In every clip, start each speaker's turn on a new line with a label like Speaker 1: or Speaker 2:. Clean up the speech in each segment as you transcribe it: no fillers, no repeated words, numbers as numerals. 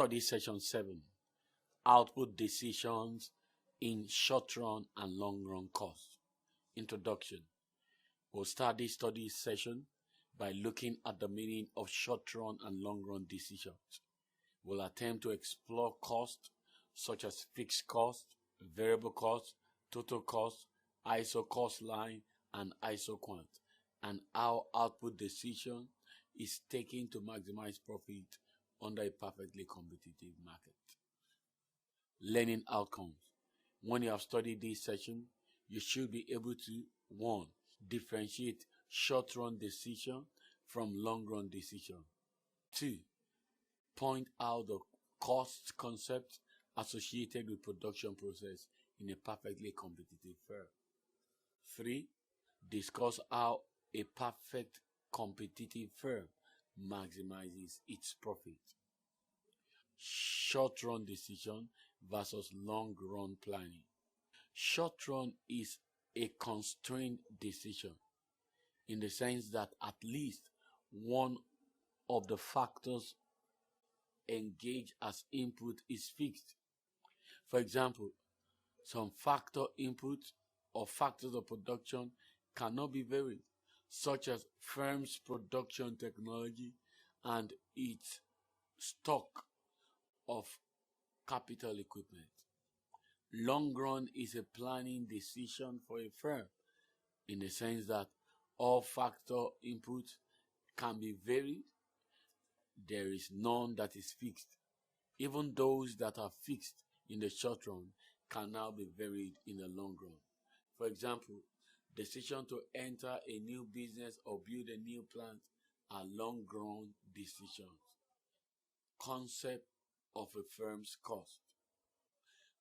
Speaker 1: Study Session 7, Output Decisions in Short-Run and Long-Run Costs. Introduction. We'll start this study session by looking at the meaning of short-run and long-run decisions. We'll attempt to explore costs such as fixed cost, variable cost, total cost, Isocost Line, and Isoquant, and how output decision is taken to maximize profit under a perfectly competitive market. Learning outcomes. When you have studied this session, you should be able to 1. Differentiate short-run decision from long-run decision. 2. Point out the cost concept associated with production process in a perfectly competitive firm. 3. Discuss how a perfect competitive firm maximizes its profit. Short-run decision versus long-run planning. Short-run is a constrained decision in the sense that at least one of the factors engaged as input is fixed. For example, some factor inputs or factors of production cannot be varied, such as firm's production technology and its stock of capital equipment. Long run is a planning decision for a firm in the sense that all factor inputs can be varied. There is none that is fixed. Even those that are fixed in the short run can now be varied in the long run. For example, decision to enter a new business or build a new plant are long run decisions. Concept of a firm's cost.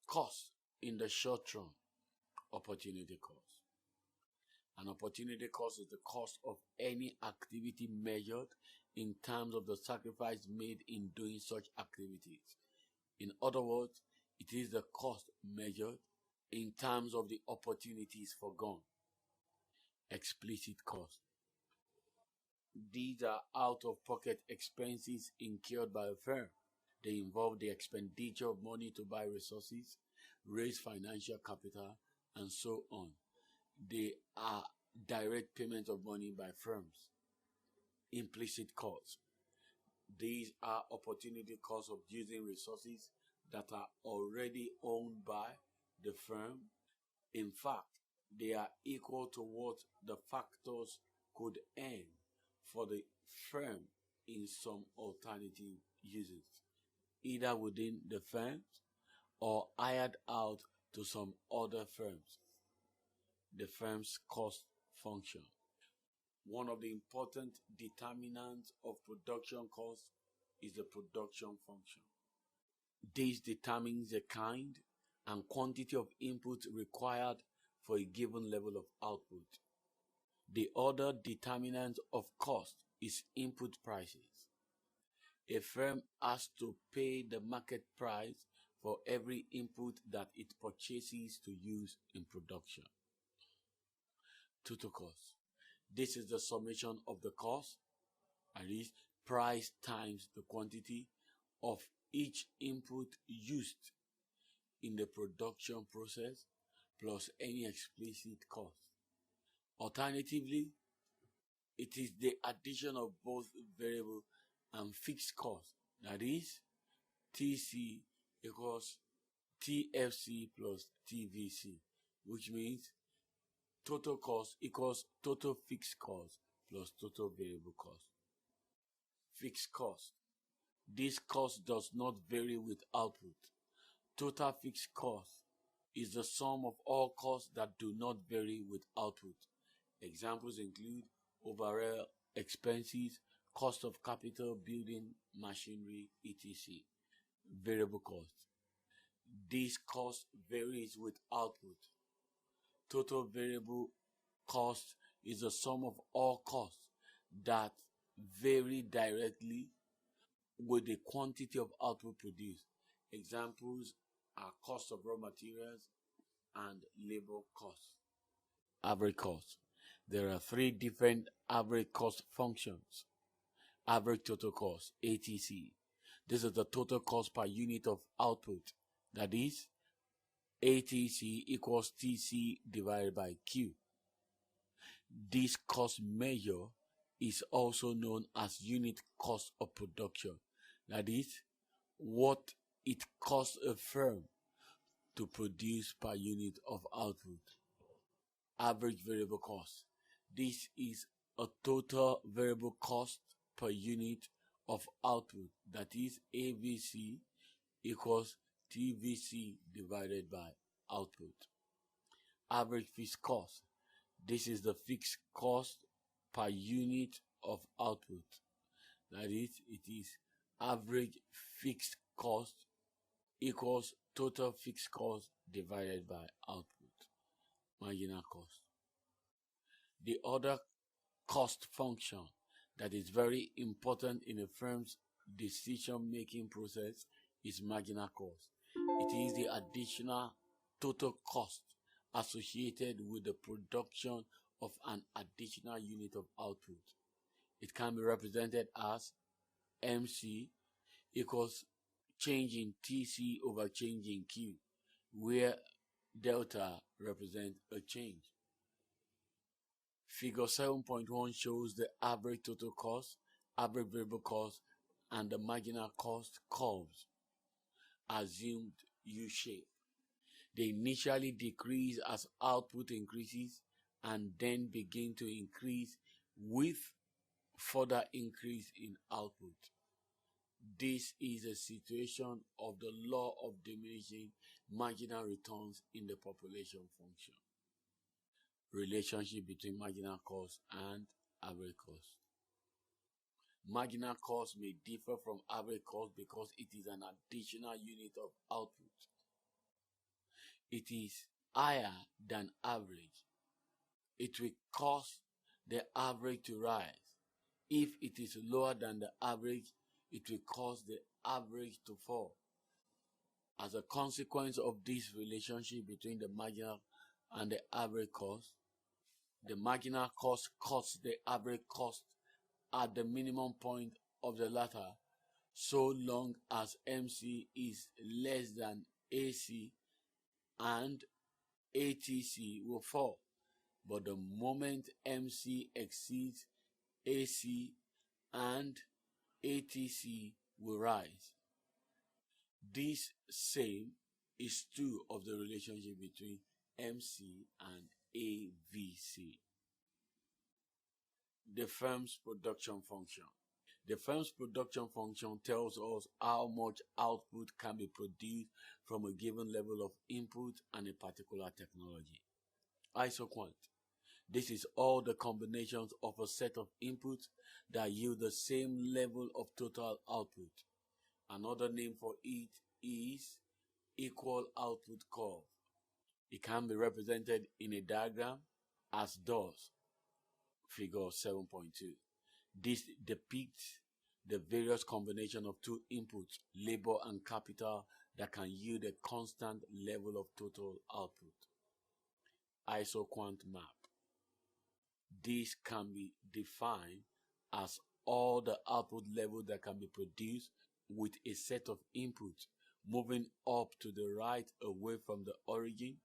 Speaker 1: Cost in the short run, opportunity cost. An opportunity cost is the cost of any activity measured in terms of the sacrifice made in doing such activities. In other words, it is the cost measured in terms of the opportunities forgone. Explicit cost. These are out-of-pocket expenses incurred by a firm. They involve the expenditure of money to buy resources, raise financial capital, and so on. They are direct payments of money by firms. Implicit costs. These are opportunity costs of using resources that are already owned by the firm. In fact, they are equal to what the factors could earn for the firm in some alternative uses, either within the firm or hired out to some other firms. The firm's cost function. One of the important determinants of production cost is the production function. This determines the kind and quantity of input required for a given level of output. The other determinant of cost is input prices. A firm has to pay the market price for every input that it purchases to use in production. Total cost. This is the summation of the cost, that is, price times the quantity of each input used in the production process plus any explicit cost. Alternatively, it is the addition of both variable and fixed cost, that is, TC equals TFC plus TVC, which means total cost equals total fixed cost plus total variable cost. Fixed cost. This cost does not vary with output. Total fixed cost is the sum of all costs that do not vary with output. Examples include overall expenses, cost of capital, building, machinery, etc. Variable cost. This cost varies with output. Total variable cost is the sum of all costs that vary directly with the quantity of output produced. Examples are cost of raw materials and labor costs. Average cost. There are 3 different average cost functions. Average total cost, ATC. This is the total cost per unit of output. That is, ATC equals TC divided by Q. This cost measure is also known as unit cost of production. That is, what it costs a firm to produce per unit of output. Average variable cost. This is a total variable cost per unit of output. That is, AVC equals TVC divided by output. Average fixed cost. This is the fixed cost per unit of output. That is, it is average fixed cost equals total fixed cost divided by output. Marginal cost. The other cost function that is very important in a firm's decision-making process is marginal cost. It is the additional total cost associated with the production of an additional unit of output. It can be represented as MC equals change in TC over change in Q, where delta represents a change. Figure 7.1 shows the average total cost, average variable cost, and the marginal cost curves, assumed U-shape. They initially decrease as output increases and then begin to increase with further increase in output. This is a situation of the law of diminishing marginal returns in the population function. Relationship between marginal cost and average cost. Marginal cost may differ from average cost because it is an additional unit of output. It is higher than average. It will cause the average to rise. If it is lower than the average, it will cause the average to fall. As a consequence of this relationship between the marginal and the average cost, the marginal cost cuts the average cost at the minimum point of the latter, so long as MC is less than AC, and ATC will fall. But the moment MC exceeds AC and ATC will rise. This same is true of the relationship between MC and AVC. The firm's production function. The firm's production function tells us how much output can be produced from a given level of input and a particular technology. Isoquant. This is all the combinations of a set of inputs that yield the same level of total output. Another name for it is equal output curve. It can be represented in a diagram as does figure 7.2. This depicts the various combination of two inputs, labor and capital, that can yield a constant level of total output. Isoquant Map. This can be defined as all the output levels that can be produced with a set of inputs moving up to the right away from the origin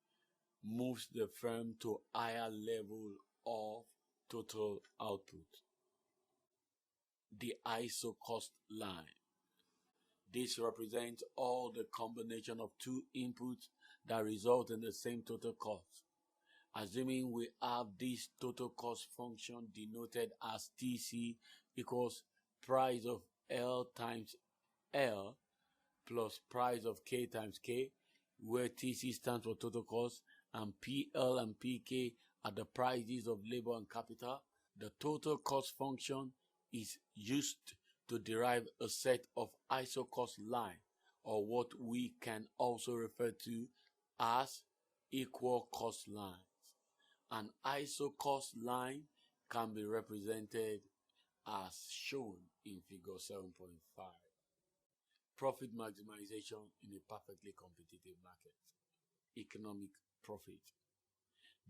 Speaker 1: moves the firm to higher level of total output. The Isocost line. This represents all the combination of two inputs that result in the same total cost. Assuming we have this total cost function denoted as TC equals price of L times L plus price of K times K, where TC stands for total cost and PL and PK are the prices of labor and capital, the total cost function is used to derive a set of Isocost line, or what we can also refer to as equal cost lines. An Isocost line can be represented as shown in figure 7.5. Profit maximization in a perfectly competitive market. Economic profit.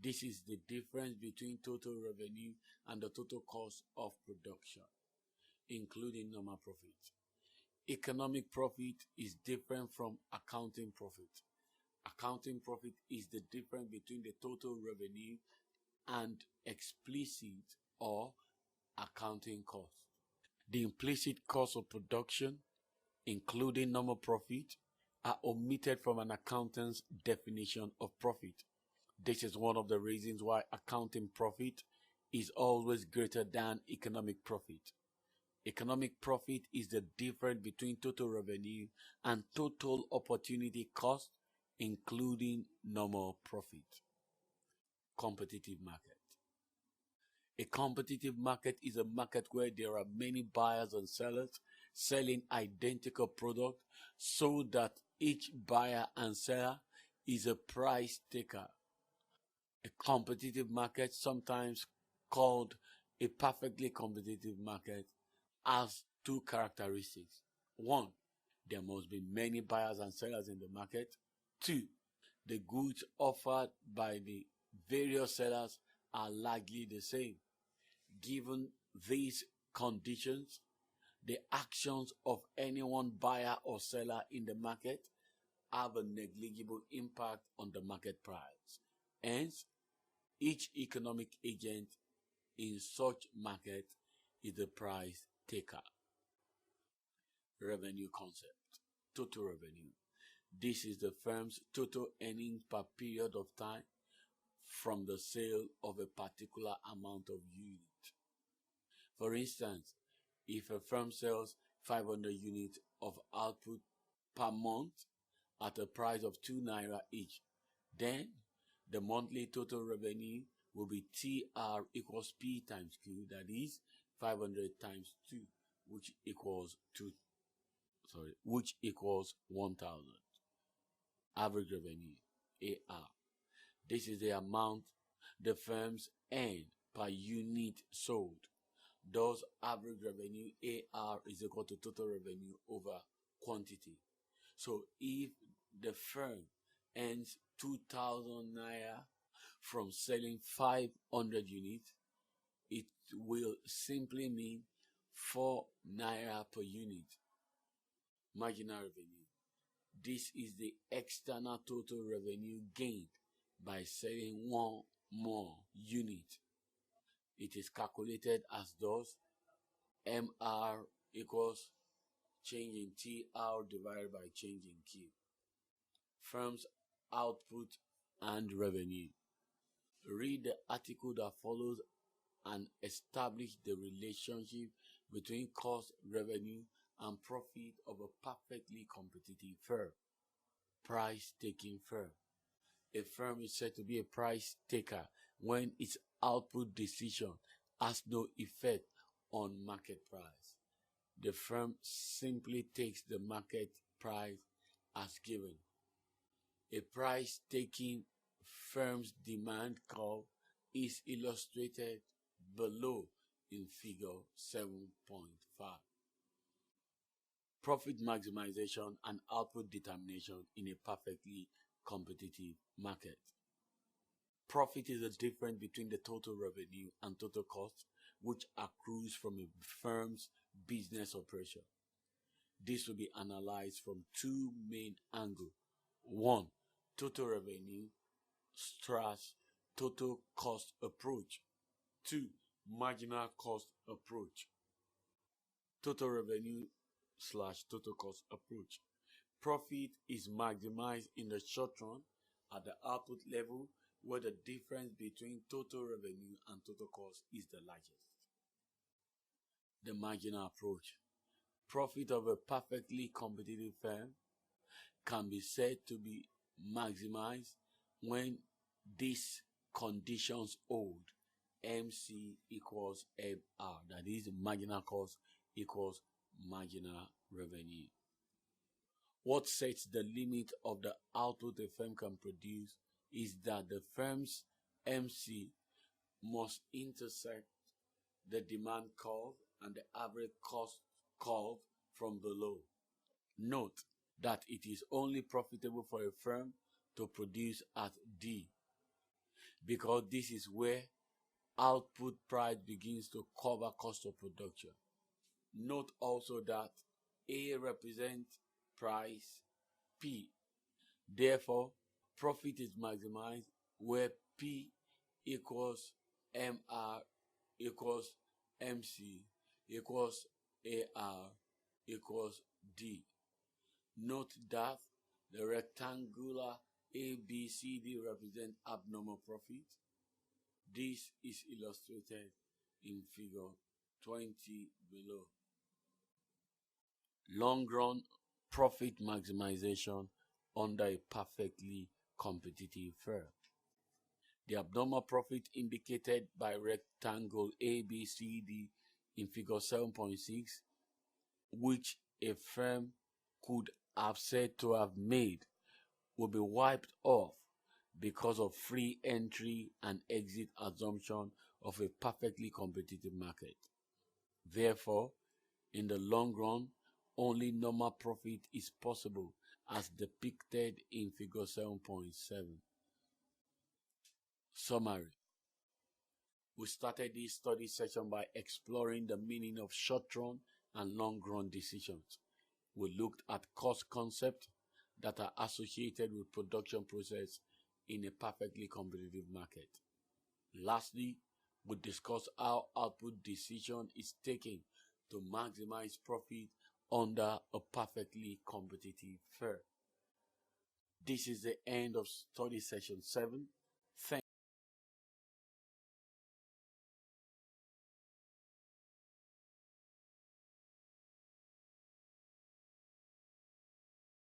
Speaker 1: This is the difference between total revenue and the total cost of production, including normal profit. Economic profit is different from accounting profit. Accounting profit is the difference between the total revenue and explicit or accounting cost. The implicit cost of production, including normal profit, are omitted from an accountant's definition of profit. This is one of the reasons why accounting profit is always greater than economic profit. Economic profit is the difference between total revenue and total opportunity cost, including normal profit. Competitive market. A competitive market is a market where there are many buyers and sellers selling identical products so that each buyer and seller is a price taker. A competitive market, sometimes called a perfectly competitive market, has two characteristics. One, there must be many buyers and sellers in the market. Two, the goods offered by the various sellers are largely the same. Given these conditions, the actions of any one buyer or seller in the market have a negligible impact on the market price. Hence, each economic agent in such market is the price taker. Revenue concept. Total revenue. This is the firm's total earnings per period of time from the sale of a particular amount of unit. For instance, if a firm sells 500 units of output per month at a price of 2 naira each, then the monthly total revenue will be TR equals P times Q, that is 500 times 2, which equals 1,000. Average revenue, AR. This is the amount the firms earn per unit sold. Thus, average revenue, AR, is equal to total revenue over quantity. So, if the firm earns 2,000 naira from selling 500 units, it will simply mean 4 naira per unit. Marginal revenue. This is the external total revenue gained by selling one more unit. It is calculated as thus: MR equals change in TR divided by change in Q. Firm's output and revenue. Read the article that follows and establish the relationship between cost, revenue, and profit of a perfectly competitive firm. Price-taking firm. A firm is said to be a price taker when its output decision has no effect on market price. The firm simply takes the market price as given. A price-taking firm's demand curve is illustrated below in figure 7.5. Profit maximization and output determination in a perfectly competitive market. Profit is the difference between the total revenue and total cost, which accrues from a firm's business operation. This will be analyzed from two main angles. One, total revenue / total cost approach. Two, marginal cost approach. Total revenue / total cost approach. Profit is maximized in the short run at the output level where the difference between total revenue and total cost is the largest. The marginal approach. Profit of a perfectly competitive firm can be said to be maximized when these conditions hold. MC equals MR, that is, marginal cost equals marginal revenue. What sets the limit of the output a firm can produce is that the firm's MC must intersect the demand curve and the average cost curve from below. Note that it is only profitable for a firm to produce at D, because this is where output price begins to cover cost of production. Note also that A represents price P. Therefore, profit is maximized where P equals MR equals MC equals AR equals D. Note that the rectangular ABCD represent abnormal profit. This is illustrated in figure 20 below. Long run profit maximization under a perfectly competitive firm. The abnormal profit indicated by rectangle ABCD in figure 7.6, which a firm could have said to have made, will be wiped off because of free entry and exit assumption of a perfectly competitive market. Therefore, in the long run, only normal profit is possible as depicted in figure 7.7. Summary. We started this study session by exploring the meaning of short-run and long-run decisions. We looked at cost concepts that are associated with production process in a perfectly competitive market. Lastly, we discussed how output decision is taken to maximize profit under a perfectly competitive firm. This is the end of study session 7. Thank